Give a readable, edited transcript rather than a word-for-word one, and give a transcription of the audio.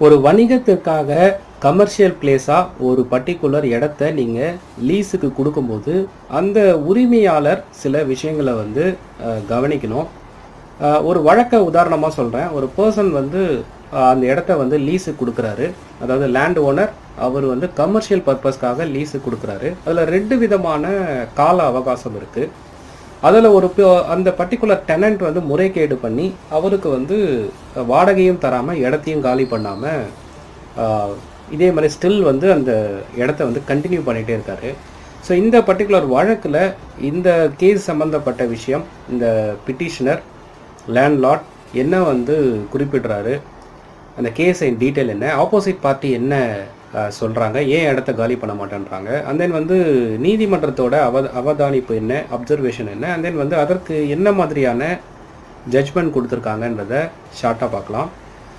ஒரு வணிகத்திற்காக கமர்ஷியல் பிளேஸாக ஒரு பர்டிகுலர் இடத்த நீங்கள் லீஸுக்கு கொடுக்கும்போது அந்த உரிமையாளர் சில விஷயங்களை வந்து கவனிக்கணும். ஒரு வழக்க உதாரணமாக சொல்கிறேன். ஒரு பர்சன் வந்து அந்த இடத்த வந்து லீஸுக்கு கொடுக்குறாரு. அதாவது லேண்ட் ஓனர் அவர் வந்து கமர்ஷியல் பர்பஸ்க்காக லீஸுக்கு கொடுக்குறாரு. அதில் 2 விதமான கால அவகாசம் இருக்குது. அதில் அந்த பர்டிகுலர் டெனண்ட் வந்து முறைகேடு பண்ணி அவருக்கு வந்து வாடகையும் தராமல் இடத்தையும் காலி பண்ணாமல் இதே மாதிரி ஸ்டில் வந்து அந்த இடத்த வந்து கண்டினியூ பண்ணிகிட்டே இருக்காரு. ஸோ இந்த பர்டிகுலர் வழக்கில் இந்த கேஸ் சம்மந்தப்பட்ட விஷயம், இந்த பிட்டிஷனர் லேண்ட்லார்ட் என்ன வந்து குறிப்பிடுறாரு, அந்த கேஸின் டீட்டெயில் என்ன, ஆப்போசிட் பார்ட்டி என்ன சொல்கிறாங்க, ஏன் இடத்த காலி பண்ண மாட்டேன்றாங்க, அண்ட் தென் வந்து நீதிமன்றத்தோட அவதானிப்பு என்ன, அப்சர்வேஷன் என்ன, அண்ட் தென் வந்து அதற்கு என்ன மாதிரியான ஜட்ஜ்மெண்ட் கொடுத்துருக்காங்கன்றதை ஷார்ட்டாக பார்க்கலாம்.